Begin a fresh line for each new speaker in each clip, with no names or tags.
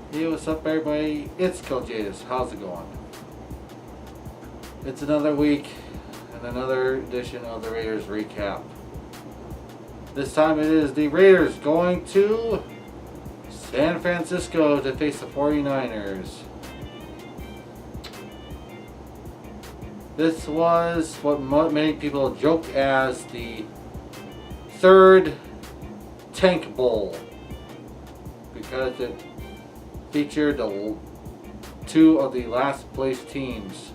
Hey, what's up, everybody? It's Kiljaedas. How's it going? It's another week and another edition of the Raiders recap. This time it is the Raiders going to San Francisco to face the 49ers. This was what many people joke as the third Tank Bowl because it featured two of the last place teams,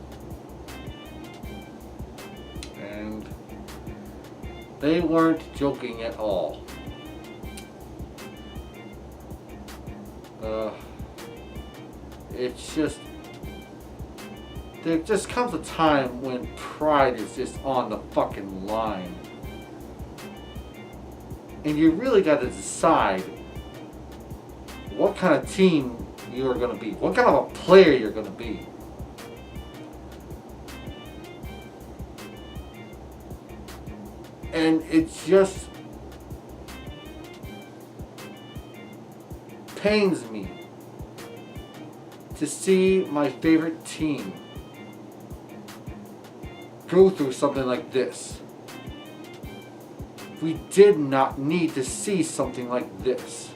and they weren't joking at all. It's just, there just comes a time when pride is just on the fucking line, and you really got to decide what kind of team you are going to be, what kind of a player you're going to be. And it just pains me to see my favorite team go through something like this. We did not need to see something like this.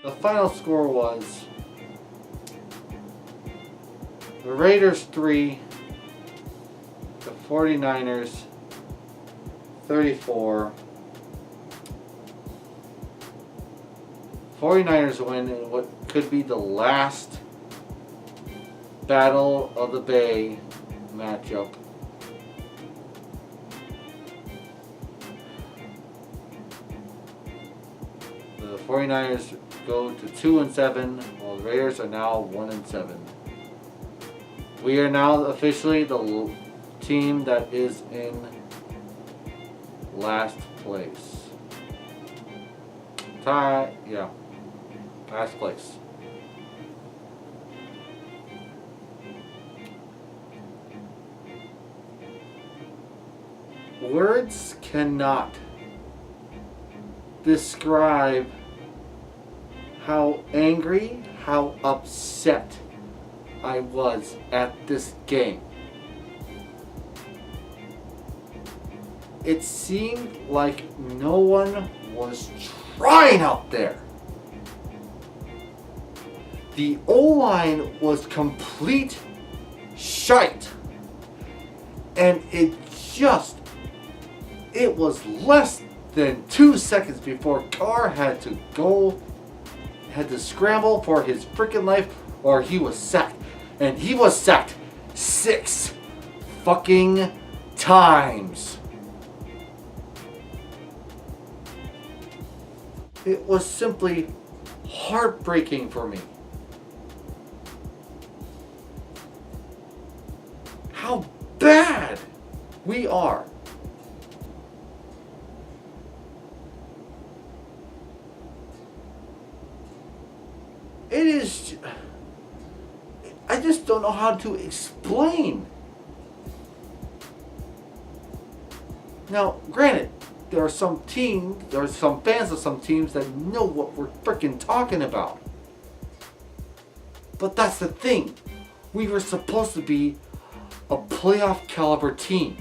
The final score was the Raiders 3, the 49ers 34. 49ers win in what could be the last Battle of the Bay matchup. The 49ers go to 2-7, while the Raiders are now 1-7. We are now officially the team that is in last place. Last place. Words cannot describe how angry, how upset I was at this game. It seemed like no one was trying out there. The O-line was complete shite. And it was less than 2 seconds before Carr had to scramble for his freaking life, or he was sacked. And he was sacked 6 fucking times. It was simply heartbreaking for me. How bad we are. It is, I just don't know how to explain. Now, granted, there are some fans of some teams that know what we're freaking talking about. But that's the thing. We were supposed to be a playoff caliber team.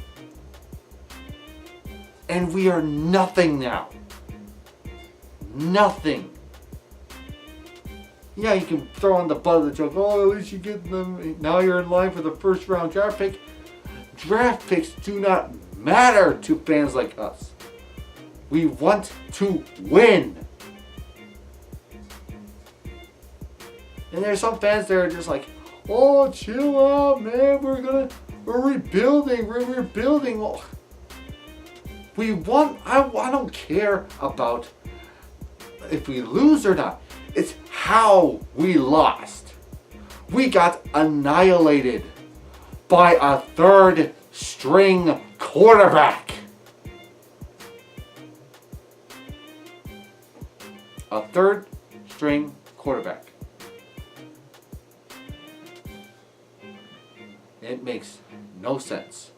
And we are nothing now. Nothing. Yeah, you can throw on the butt of the joke. Oh, at least you get them. Now you're in line for the first round draft pick. Draft picks do not matter to fans like us. We want to win. And there's some fans that are just like, oh, chill out, man. We're rebuilding. We're rebuilding. Well, I don't care about if we lose or not. It's how we lost. We got annihilated by a third string quarterback. A third string quarterback. It makes no sense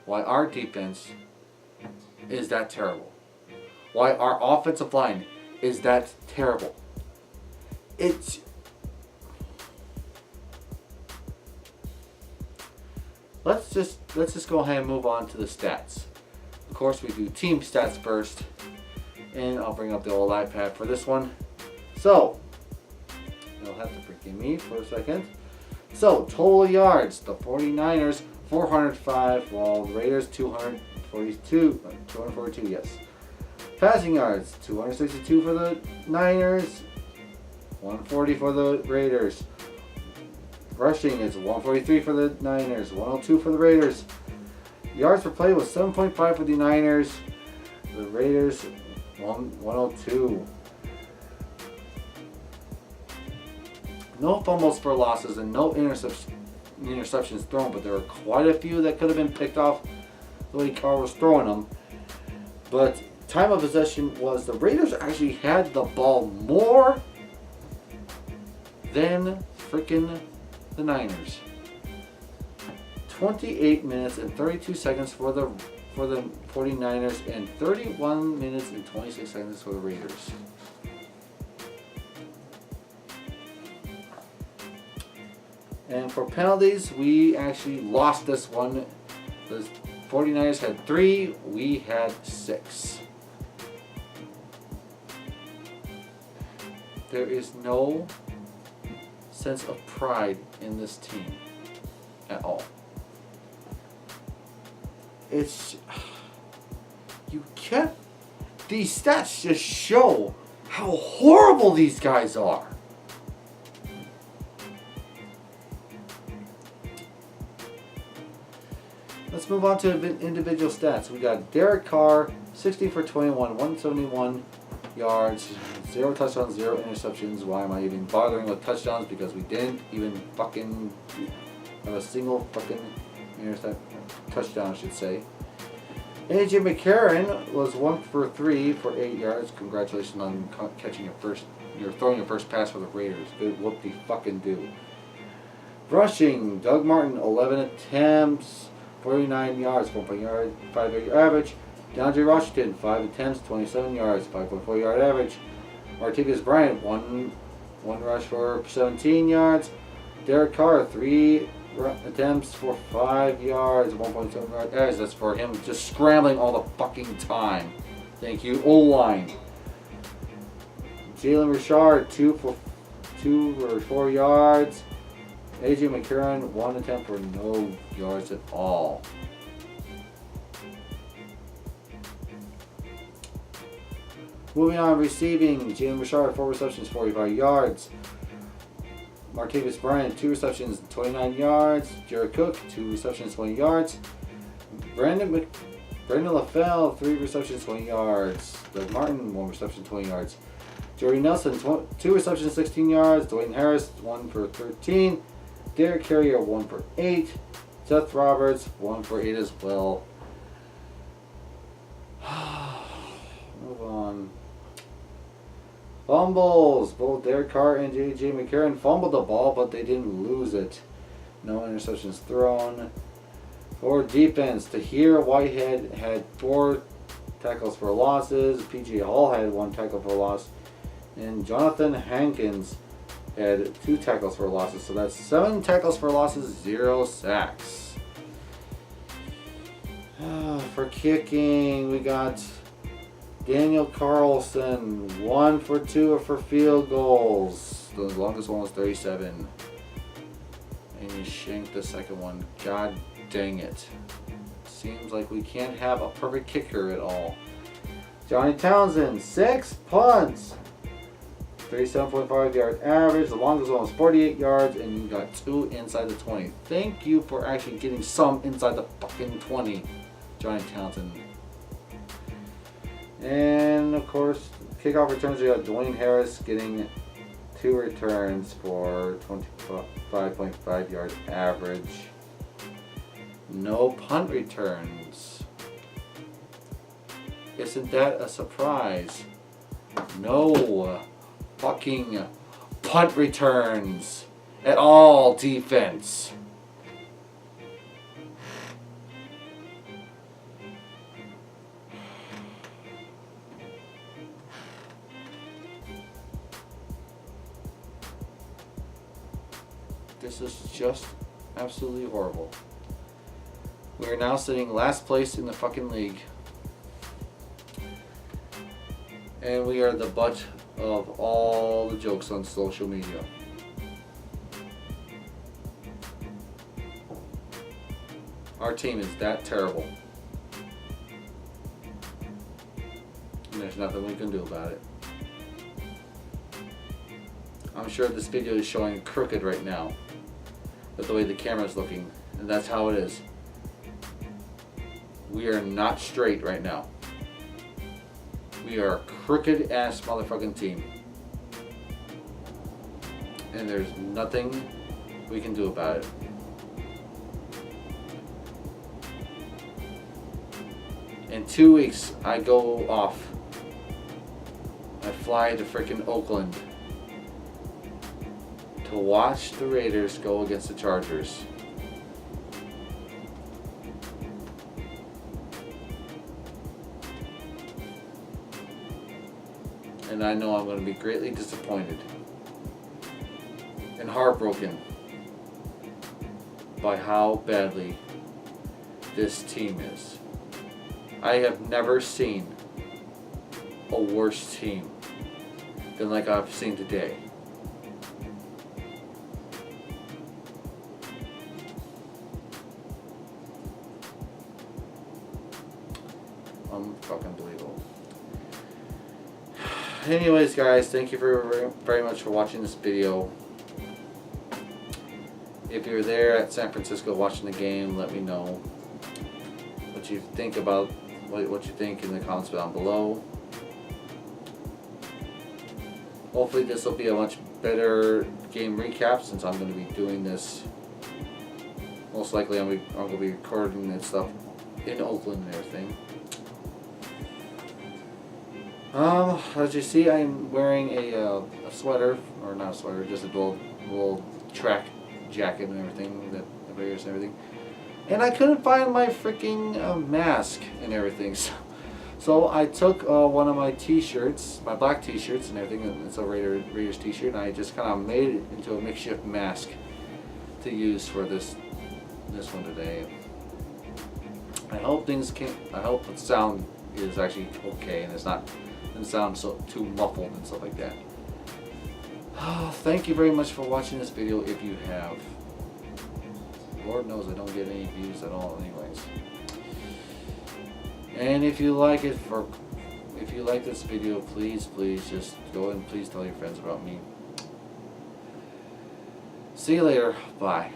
why our defense is that terrible. Why our offensive line is that terrible. It's let's just go ahead and move on to the stats. Of course, we do team stats first, and I'll bring up the old iPad for this one. So you'll have to forgive me for a second. So total yards, the 49ers 405, while the Raiders 242. Yes. Passing yards, 262 for the Niners, 140 for the Raiders. Rushing is 143 for the Niners, 102 for the Raiders. Yards per play was 7.5 for the Niners. The Raiders 102. No fumbles for losses and no interceptions thrown, but there were quite a few that could have been picked off the way Carr was throwing them. But time of possession was the Raiders actually had the ball more than freaking the Niners. 28 minutes and 32 seconds for the 49ers and 31 minutes and 26 seconds for the Raiders. And for penalties, we actually lost this one. The 49ers had 3, we had 6. There is no sense of pride in this team at all. It's, you can't, these stats just show how horrible these guys are. Let's move on to individual stats. We got Derek Carr, 60 for 21, 171 yards, 0 touchdowns, 0 interceptions. Why am I even bothering with touchdowns? Because we didn't even fucking have a single fucking touchdown, I should say. AJ McCarron was 1 for 3 for 8 yards. Congratulations on catching you're throwing your first pass for the Raiders. Good whoop-de-fucking-do. Rushing, Doug Martin, 11 attempts, 49 yards, 1.5 yard average. DeAndre Washington, 5 attempts, 27 yards, 5.4 yard average. Martavis Bryant, one rush for 17 yards. Derek Carr, 3 attempts for 5 yards, 1.7 yard average. That's for him just scrambling all the fucking time. Thank you, O-line. Jalen Richard, 2 for 4 yards. AJ McCarron, 1 attempt for no yards at all. Moving on, receiving, Jalen Richard, 4 receptions, 45 yards. Martavis Bryant, 2 receptions, 29 yards. Jared Cook, 2 receptions, 20 yards. Brandon LaFell, 3 receptions, 20 yards. Doug Martin, 1 reception, 20 yards. Jordy Nelson, 2 receptions, 16 yards. Dwayne Harris, 1 for 13. Derek Carrier, 1 for 8. Seth Roberts, 1 for 8 as well. Move on. Fumbles. Both Derek Carr and J.J. McCarron fumbled the ball, but they didn't lose it. No interceptions thrown. For defense, Tahir Whitehead had 4 tackles for losses. P.J. Hall had 1 tackle for loss. And Jonathan Hankins had 2 tackles for losses. So that's 7 tackles for losses, 0 sacks. For kicking, we got Daniel Carlson, 1 for 2 for field goals. The longest one was 37. And he shanked the second one. God dang it. Seems like we can't have a perfect kicker at all. Johnny Townsend, 6 punts. 37.5 yard average. The longest one was 48 yards, and you got 2 inside the 20. Thank you for actually getting some inside the fucking 20, Johnny Townsend. And of course, kickoff returns, we got Dwayne Harris getting 2 returns for 25.5 yard average. No punt returns. Isn't that a surprise? No fucking punt returns at all, defense. This is just absolutely horrible. We are now sitting last place in the fucking league. And we are the butt of all the jokes on social media. Our team is that terrible. And there's nothing we can do about it. I'm sure this video is showing crooked right now with the way the camera is looking, and that's how it is. We are not straight right now. We are a crooked ass motherfucking team. And there's nothing we can do about it. In 2 weeks, I go off. I fly to freaking Oakland to watch the Raiders go against the Chargers. And I know I'm going to be greatly disappointed and heartbroken by how badly this team is. I have never seen a worse team than like I've seen today. Unfucking believable. Anyways, guys, thank you very much for watching this video. If you're there at San Francisco watching the game, let me know what you think about what you think in the comments down below. Hopefully this will be a much better game recap, since I'm going to be doing this. Most likely I'm going to be recording this stuff in Oakland and everything. As you see, I'm wearing a sweater, or not a sweater, just a little track jacket and everything, that wears and everything. And I couldn't find my freaking mask and everything, so I took one of my t-shirts, my black t-shirts and everything. It's a Raiders t-shirt, and I just kind of made it into a makeshift mask to use for this one today. I hope the sound is actually okay, and it's not. And sound so too muffled and stuff like that. Thank you very much for watching this video. If you have, Lord knows I don't get any views at all, anyways. And if you like this video, please just go and please tell your friends about me. See you later. Bye.